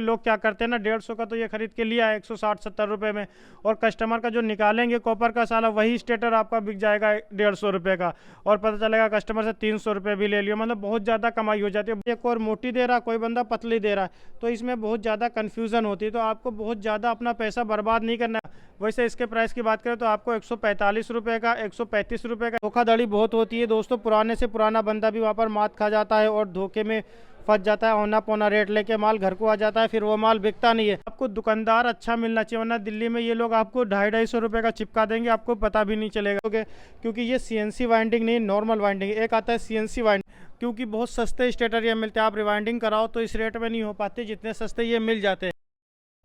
लोग क्या करते हैं ना, 150 का तो ये खरीद के लिया है 160-70 रुपये में, और कस्टमर का जो निकालेंगे कॉपर का साला वही स्टेटर आपका बिक जाएगा 150 रुपये का, और पता चलेगा कस्टमर से 300 रुपये भी ले लियो। मतलब बहुत ज़्यादा कमाई हो जाती है। एक और मोटी दे रहा, कोई बंदा पतली दे रहा है, तो इसमें बहुत ज़्यादा कन्फ्यूज़न होती है। तो आपको बहुत ज़्यादा अपना पैसा बर्बाद नहीं करना। वैसे इसके प्राइस की बात करें तो आपको 145 रुपये का, 135 रुपये का। धोखाधड़ी बहुत होती है दोस्तों, पुराने से पुराना बंदा भी वहाँ पर मात खा जाता है और धोखे में फंस जाता है। औना पौना रेट लेके माल घर को आ जाता है, फिर वो माल बिकता नहीं है। आपको दुकानदार अच्छा मिलना चाहिए, वरना दिल्ली में ये लोग आपको 250-250 रुपये का चिपका देंगे, आपको पता भी नहीं चलेगा। क्योंकि ये CNC वाइंडिंग नहीं, नॉर्मल वाइंडिंग। एक आता है CNC वाइंडिंग, क्योंकि बहुत सस्ते स्टेटर ये मिलते हैं। आप रिवाइंडिंग कराओ तो इस रेट में नहीं हो पाते जितने सस्ते ये मिल जाते हैं।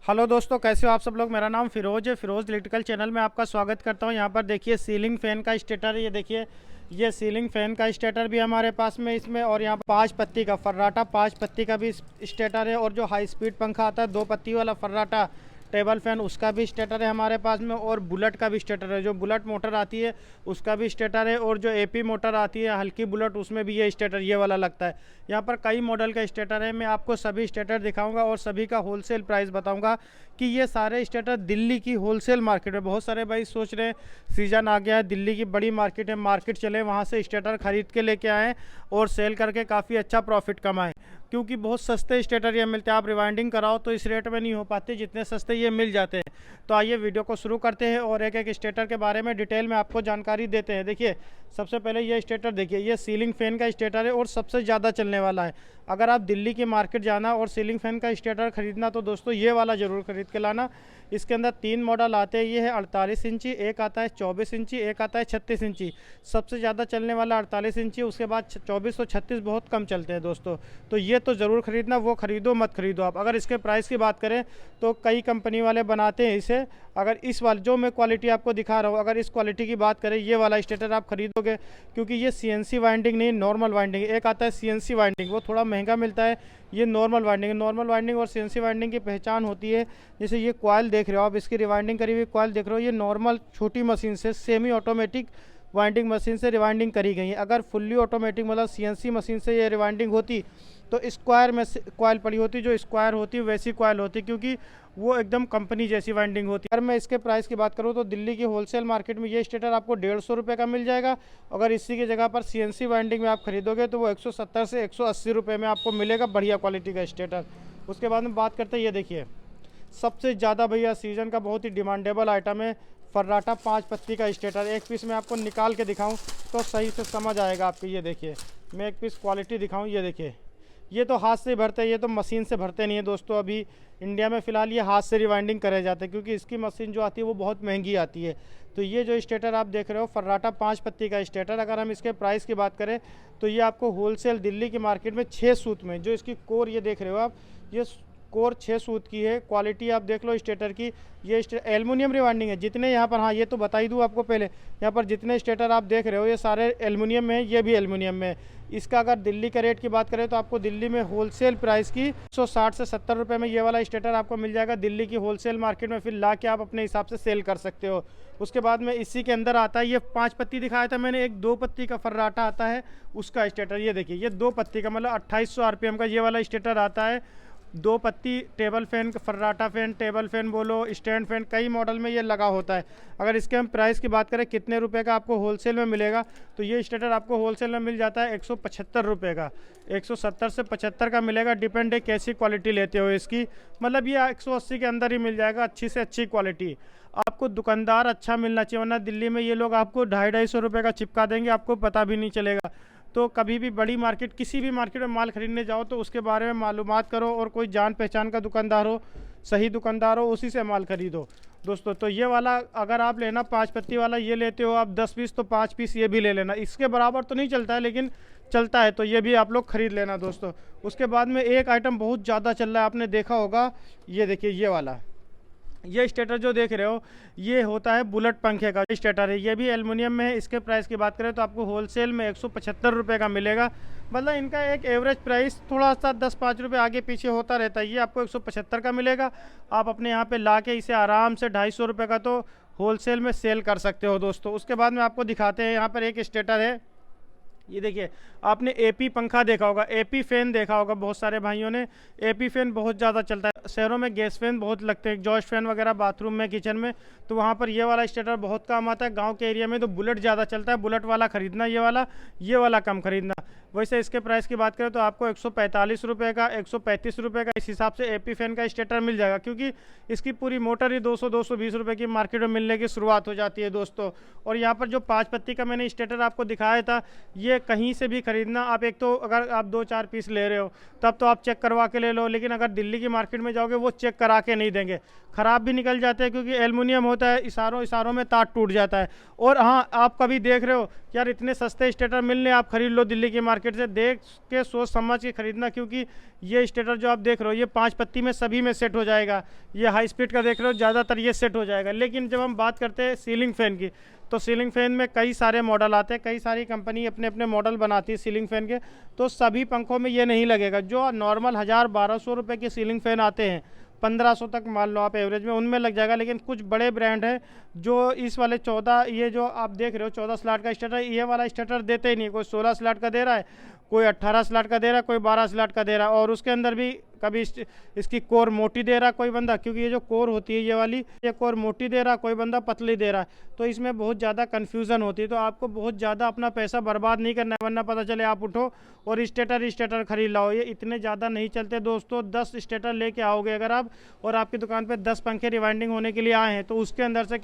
हेलो दोस्तों, कैसे हो आप सब लोग। मेरा नाम फिरोज है, फिरोज इलेक्ट्रिकल चैनल में आपका स्वागत करता हूं। यहाँ पर देखिए सीलिंग फैन का स्टेटर है। ये देखिए, ये सीलिंग फैन का स्टेटर भी हमारे पास में इसमें, और यहाँ 5 पत्ती का फर्राटा 5 पत्ती का भी स्टेटर है। और जो हाई स्पीड पंखा आता है 2 पत्ती वाला फर्राटा टेबल फैन, उसका भी स्टेटर है हमारे पास में। और बुलेट का भी स्टेटर है, जो बुलेट मोटर आती है उसका भी स्टेटर है। और जो AP मोटर आती है हल्की बुलेट, उसमें भी ये स्टेटर ये वाला लगता है। यहाँ पर कई मॉडल का स्टेटर है, मैं आपको सभी स्टेटर दिखाऊंगा और सभी का होलसेल प्राइस बताऊंगा कि ये सारे स्टेटर दिल्ली की होलसेल मार्केट में। बहुत सारे भाई सोच रहे हैं सीज़न आ गया है, दिल्ली की बड़ी मार्केट है, मार्केट चले वहाँ से स्टेटर खरीद के लेके आएँ और सेल करके काफ़ी अच्छा प्रॉफिट कमाएँ, क्योंकि बहुत सस्ते स्टेटर ये मिलते हैं। आप रिवाइंडिंग कराओ तो इस रेट में नहीं हो पाते जितने सस्ते ये मिल जाते हैं। तो आइए वीडियो को शुरू करते हैं और एक एक स्टेटर के बारे में डिटेल में आपको जानकारी देते हैं। देखिए, सबसे पहले ये स्टेटर देखिए, ये सीलिंग फैन का स्टेटर है और सबसे ज़्यादा चलने वाला है। अगर आप दिल्ली की मार्केट जाना और सीलिंग फैन का स्टेटर खरीदना तो दोस्तों ये वाला ज़रूर खरीद के लाना। इसके अंदर 3 मॉडल आते हैं। ये है 48 इंची, एक आता है 24 इंची, एक आता है 36 इंची। सबसे ज़्यादा चलने वाला 48 इंची, उसके बाद 24 और 36 बहुत कम चलते हैं दोस्तों। तो ये तो ज़रूर खरीदना, वो खरीदो मत खरीदो आप। अगर इसके प्राइस की बात करें तो कई कंपनी वाले बनाते हैं इसे। अगर इस वाले जो मैं क्वालिटी आपको दिखा रहा हूँ, अगर इस क्वालिटी की बात करें, ये वाला स्टेटर आप खरीदोगे, क्योंकि ये CNC वाइंडिंग नहीं, नॉर्मल वाइंडिंग। एक आता है CNC वाइंडिंग, वो थोड़ा महंगा मिलता है। ये नॉर्मल वाइंडिंग है। नॉर्मल वाइंडिंग और CNC वाइंडिंग की पहचान होती है, जैसे ये कॉइल देख रहे हो आप, इसकी रिवाइंडिंग करी हुई कॉइल देख रहे हो, ये नॉर्मल छोटी मशीन से, सेमी ऑटोमेटिक वाइंडिंग मशीन से रिवाइंडिंग करी गई है। अगर फुल्ली ऑटोमेटिक मतलब CNC मशीन से ये रिवाइंडिंग होती तो स्क्वायर में कॉइल पड़ी होती, जो स्क्वायर होती वैसी कॉइल होती, क्योंकि वो एकदम कंपनी जैसी वाइंडिंग होती है। अगर मैं इसके प्राइस की बात करूँ तो दिल्ली की होलसेल मार्केट में ये स्टेटर आपको 150 रुपये का मिल जाएगा। अगर इसी की जगह पर CNC वाइंडिंग में आप खरीदोगे तो वो 170 से 180 रुपये में आपको मिलेगा, बढ़िया क्वालिटी का स्टेटर। उसके बाद में बात करते हैं, ये देखिए सबसे ज़्यादा भैया सीज़न का बहुत ही डिमांडेबल आइटम है फर्राटा 5 पत्ती का स्टेटर। एक पीस मैं आपको निकाल के दिखाऊं तो सही से समझ आएगा आपको। ये देखिए, मैं एक पीस क्वालिटी दिखाऊं। ये देखिए, ये तो हाथ से भरते हैं, ये तो मशीन से भरते नहीं है दोस्तों। अभी इंडिया में फ़िलहाल ये हाथ से रिवाइंडिंग करे जाते हैं, क्योंकि इसकी मशीन जो आती है वो बहुत महंगी आती है। तो ये जो स्टेटर आप देख रहे हो फर्राटा 5 पत्ती का स्टेटर, अगर हम इसके प्राइस की बात करें तो ये आपको होलसेल दिल्ली की मार्केट में 6 सूत में, जो इसकी कोर ये देख रहे हो आप, ये कोर 6 सूत की है। क्वालिटी आप देख लो स्टेटर की, ये एल्युमिनियम रिवाइंडिंग है। जितने यहाँ पर, हाँ ये तो बता ही दूँ आपको पहले, यहाँ पर जितने स्टेटर आप देख रहे हो ये सारे एल्युमिनियम में है, ये भी एल्युमिनियम में है। इसका अगर दिल्ली का रेट की बात करें तो आपको दिल्ली में होलसेल प्राइस की 160 से 70 रुपये में ये वाला स्टेटर आपको मिल जाएगा दिल्ली की होलसेल मार्केट में। फिर ला के आप अपने हिसाब से सेल कर सकते हो। उसके बाद में इसी के अंदर आता है, ये 5 पत्ती दिखाया था मैंने, एक 2 पत्ती का फर्राटा आता है उसका स्टेटर। ये देखिए, ये 2 पत्ती का मतलब 2800 RPM का ये वाला स्टेटर आता है। 2 पत्ती टेबल फैन, फर्राटा फैन, टेबल फैन बोलो, स्टैंड फैन, कई मॉडल में ये लगा होता है। अगर इसके हम प्राइस की बात करें कितने रुपए का आपको होलसेल में मिलेगा, तो ये स्टेटर आपको होलसेल में मिल जाता है 175 रुपये का। 170 से 75 का मिलेगा, डिपेंड है कैसी क्वालिटी लेते हो इसकी। मतलब ये 180 के अंदर ही मिल जाएगा, अच्छी से अच्छी क्वालिटी। आपको दुकानदार अच्छा मिलना चाहिए, वरना दिल्ली में ये लोग आपको 250-250 रुपये का चिपका देंगे, आपको पता भी नहीं चलेगा। तो कभी भी बड़ी मार्केट, किसी भी मार्केट में माल खरीदने जाओ तो उसके बारे में मालूमात करो, और कोई जान पहचान का दुकानदार हो, सही दुकानदार हो, उसी से माल खरीदो दोस्तों। तो ये वाला अगर आप लेना 5 पत्ती वाला ये लेते हो आप 10 पीस, तो 5 पीस ये भी ले लेना। इसके बराबर तो नहीं चलता है लेकिन चलता है, तो ये भी आप लोग खरीद लेना दोस्तों। उसके बाद में एक आइटम बहुत ज़्यादा चल रहा है, आपने देखा होगा, ये देखिए ये वाला, ये स्टेटर जो देख रहे हो ये होता है बुलेट पंखे का स्टेटर है। ये भी एल्युमिनियम में है। इसके प्राइस की बात करें तो आपको होलसेल में 175 रुपये का मिलेगा। मतलब इनका एक एवरेज प्राइस थोड़ा सा 10-5 रुपये आगे पीछे होता रहता है। ये आपको 175 का मिलेगा। आप अपने यहाँ पे ला के इसे आराम से 250 रुपये का तो होलसेल में सेल कर सकते हो दोस्तों। उसके बाद में आपको दिखाते हैं, यहाँ पर एक स्टेटर है ये देखिए, आपने एपी पंखा देखा होगा, एपी फैन देखा होगा बहुत सारे भाइयों ने। एपी फैन बहुत ज़्यादा चलता है शहरों में, गैस फैन बहुत लगते हैं, एग्जॉस्ट फैन वगैरह बाथरूम में, किचन में, तो वहाँ पर ये वाला स्टेटर बहुत काम आता है। गांव के एरिया में तो बुलेट ज़्यादा चलता है, बुलेट वाला खरीदना, ये वाला कम खरीदना। वैसे इसके प्राइस की बात करें तो आपको 145 रुपये का, 135 रुपये का, इस हिसाब से एपी फैन का स्टेटर मिल जाएगा, क्योंकि इसकी पूरी मोटर ही 200-220 रुपये की मार्केट में मिलने की शुरुआत हो जाती है दोस्तों। और यहाँ पर जो 5 पत्ती का मैंने स्टेटर आपको दिखाया था, ये कहीं से भी खरीदना आप, एक तो अगर आप 2-4 पीस ले रहे हो तब तो आप चेक करवा के ले लो, लेकिन अगर दिल्ली की मार्केट में जाओगे वो चेक करा के नहीं देंगे, ख़राब भी निकल जाते हैं, क्योंकि एल्युमिनियम होता है, इशारों में तार टूट जाता है। और हाँ, आप कभी देख रहे हो यार इतने सस्ते स्टेटर मिलने, आप खरीद लो दिल्ली की मार्केट से, देख के सोच समझ के खरीदना, क्योंकि ये स्टेटर जो आप देख रहे हो ये 5 पत्ती में सभी में सेट हो जाएगा। ये हाई स्पीड का देख रहे हो, ज़्यादातर ये सेट हो जाएगा। लेकिन जब हम बात करते हैं सीलिंग फ़ैन की, तो सीलिंग फ़ैन में कई सारे मॉडल आते हैं, कई सारी कंपनी अपने अपने मॉडल बनाती है सीलिंग फ़ैन के, तो सभी पंखों में ये नहीं लगेगा। जो नॉर्मल 1000-1200 रुपये के सीलिंग फ़ैन आते हैं, 1500 तक मान लो आप एवरेज में, उनमें लग जाएगा। लेकिन कुछ बड़े ब्रांड हैं जो इस वाले 14, ये जो आप देख रहे हो 14 स्लॉट का स्टार्टर, ये वाला स्टार्टर देते ही नहीं। कोई 16 स्लॉट का दे रहा है, कोई 18 स्लॉट का दे रहा है, कोई 12 स्लॉट का दे रहा है, और उसके अंदर भी कभी इसकी कोर मोटी दे रहा है कोई बंदा, क्योंकि ये जो कोर होती है ये वाली, ये कोर मोटी दे रहा है, कोई बंदा पतली दे रहा है, तो इसमें बहुत ज़्यादा कन्फ्यूज़न होती है। तो आपको बहुत ज़्यादा अपना पैसा बर्बाद नहीं करना है, वरना पता चले आप उठो और स्टेटर खरीद लाओ। ये इतने ज़्यादा नहीं चलते दोस्तों। 10 स्टेटर लेके आओगे अगर आप, और आपकी दुकान पे 10 पंखे रिवाइंडिंग होने के लिए आए हैं, तो उसके अंदर से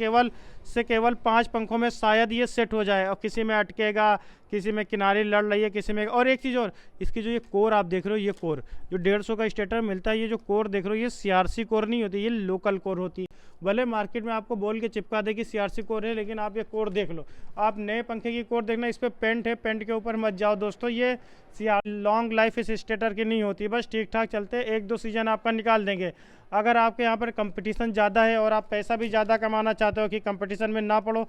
केवल 5 पंखों में शायद ये सेट हो जाए, और किसी में अटकेगा, किसी में किनारे लड़ रही है, किसी में। और एक चीज़ और, इसकी जो ये कोर आप देख रहे हो, ये कोर जो 150 का स्टेटर मिलता है, ये जो कोर देख रहे हो, ये सीआरसी कोर नहीं होती, ये लोकल कोर होती है। भले मार्केट में आपको बोल के चिपका दे कि सीआरसी कोर है, लेकिन आप ये कोर देख लो। आप नए पंखे की कोर देखना, इस पर पेंट है, पेंट के ऊपर मत जाओ दोस्तों। ये लॉन्ग लाइफ इस स्टेटर की नहीं होती, बस ठीक ठाक चलते, 1-2 सीजन आपका निकाल देंगे। अगर आपके यहाँ पर कंपटीशन ज़्यादा है और आप पैसा भी ज़्यादा कमाना चाहते हो कि कंपटीशन में ना पड़ो,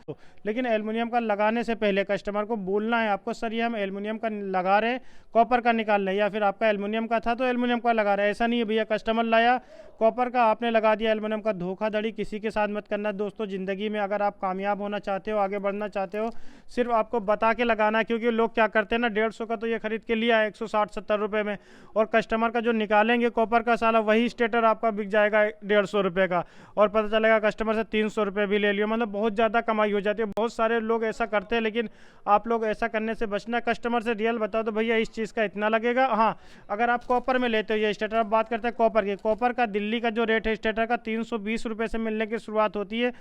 लेकिन एल्युमिनियम का लगाने से पहले कस्टमर को बोलना है आपको, सर ये हम एल्युमिनियम का लगा रहे हैं, कॉपर का निकाल रहे हैं, या फिर आपका एल्युमिनियम का था तो एल्युमिनियम का लगा रहे हैं। ऐसा नहीं है भैया कस्टमर लाया कॉपर का, आपने लगा दिया एल्युमिनियम का। धोखाधड़ी किसी के साथ मत करना दोस्तों ज़िंदगी में। अगर आप कामयाब होना चाहते हो, आगे बढ़ना चाहते हो, सिर्फ आपको बता के लगाना है, क्योंकि लोग क्या करते हैं ना, 150 का तो ये खरीद के लिया है 160-70 रुपये में, और कस्टमर का जो निकालेंगे कॉपर का साला, वही स्टेटर आपका बिक जाएगा 150 रुपये का, और पता चलेगा कस्टमर से 300 रुपये भी ले लियो। मतलब बहुत ज़्यादा कमाई हो जाती है। बहुत सारे लोग ऐसा करते हैं, लेकिन आप लोग ऐसा करने से बचना। कस्टमर से रियल बताओ तो भैया इस चीज़ का इतना लगेगा। हाँ, अगर आप कॉपर में लेते हो ये स्टेटर, आप बात करते हैं कॉपर की, कॉपर का दिल्ली का जो रेट है स्टेटर का 320 रुपये से मिलने की शुरुआत होती है।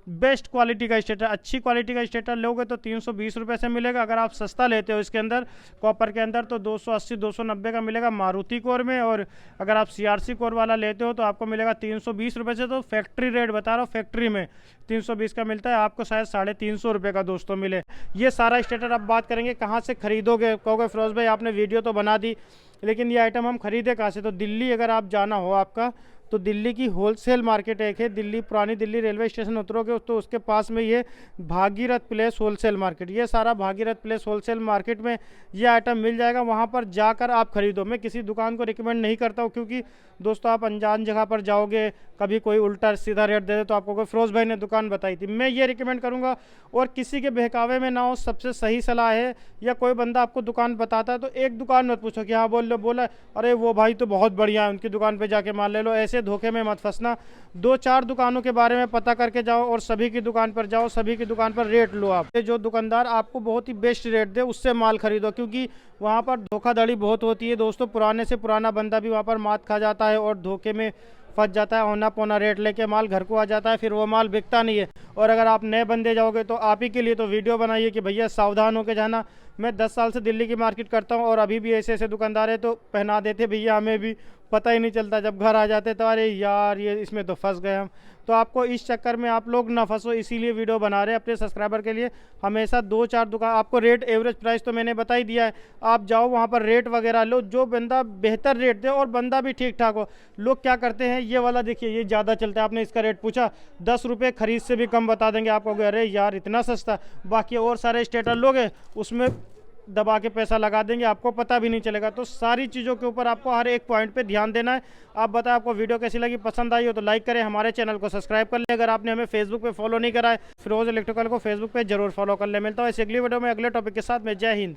बेस्ट क्वालिटी का स्टेटर, अच्छी क्वालिटी का स्टेटर लोगे तो 320 रुपये से मिलेगा। अगर आप सस्ता लेते हो इसके अंदर, कॉपर के अंदर, तो 280-290 का मिलेगा मारुति कोर में, और अगर आप सीआरसी कोर वाला लेते हो तो आपको मिलेगा 320 रुपये से। तो फैक्ट्री रेट बता रहा हूँ, फैक्ट्री में 320 का मिलता है, आपको शायद 350 रुपये का दोस्तों मिले। ये सारा स्टेटर अब बात करेंगे कहाँ से खरीदोगे। कहोगे फिरोज भाई आपने वीडियो तो बना दी, लेकिन ये आइटम हम खरीदे कहाँ से? तो दिल्ली अगर आप जाना हो आपका, तो दिल्ली की होलसेल मार्केट एक है, दिल्ली पुरानी दिल्ली रेलवे स्टेशन उतरोगे तो उसके पास में ये भागीरथ प्लेस होलसेल मार्केट, ये सारा भागीरथ प्लेस होलसेल मार्केट में ये आइटम मिल जाएगा। वहाँ पर जाकर आप खरीदो। मैं किसी दुकान को रिकमेंड नहीं करता हूँ, क्योंकि दोस्तों आप अनजान जगह पर जाओगे, कभी कोई उल्टा सीधा रेट दे दे तो आपको कोई फिरोज भाई ने दुकान बताई थी। मैं ये रिकमेंड करूँगा, और किसी के बहकावे में ना हो, सबसे सही सलाह है, या कोई बंदा आपको दुकान बताता है तो एक दुकान मत पूछो कि हाँ बोला अरे वो भाई तो बहुत बढ़िया है, उनकी दुकान पर जाके माल ले लो। ऐसे धोखे में मत फंसना। 2-4 दुकानों के बारे में पता करके जाओ, और सभी की दुकान पर जाओ, सभी की दुकान पर रेट लो। आप जो दुकानदार आपको बहुत ही बेस्ट रेट दे उससे माल खरीदो, क्योंकि वहाँ पर धोखाधड़ी बहुत होती है दोस्तों। पुराने से पुराना बंदा भी वहाँ पर मात खा जाता है और धोखे में फंस जाता है, औना पौना रेट लेके माल घर को आ जाता है, फिर वो माल बिकता नहीं है। और अगर आप नए बंदे जाओगे तो आप ही के लिए तो वीडियो बनाइए कि भैया सावधान होकर जाना। मैं 10 साल से दिल्ली की मार्केट करता हूँ, और अभी भी ऐसे ऐसे दुकानदार है तो पहना देते भैया, हमें भी पता ही नहीं चलता, जब घर आ जाते तो अरे यार ये इसमें तो फंस गए हम। तो आपको इस चक्कर में आप लोग ना फंसो, इसीलिए वीडियो बना रहे हैं अपने सब्सक्राइबर के लिए। हमेशा 2-4 दुकान, आपको रेट एवरेज प्राइस तो मैंने बता ही दिया है, आप जाओ वहाँ पर रेट वगैरह लो, जो बंदा बेहतर रेट दे और बंदा भी ठीक ठाक हो। लोग क्या करते हैं, ये वाला देखिए ये ज़्यादा चलता है, आपने इसका रेट पूछा 10 रुपये, खरीद से भी कम बता देंगे आपको, अरे यार इतना सस्ता। बाकी और सारे स्टेटर लोगे उसमें दबा के पैसा लगा देंगे, आपको पता भी नहीं चलेगा। तो सारी चीज़ों के ऊपर आपको हर एक पॉइंट पे ध्यान देना है। आप बताएं आपको वीडियो कैसी लगी, पसंद आई हो तो लाइक करें, हमारे चैनल को सब्सक्राइब कर लें। अगर आपने हमें फेसबुक पे फॉलो नहीं करा है, फिरोज इलेक्ट्रिकल को फेसबुक पे जरूर फॉलो कर ले। मिलता हूँ ऐसे अगली वीडियो में अगले टॉपिक के साथ में। जय हिंद।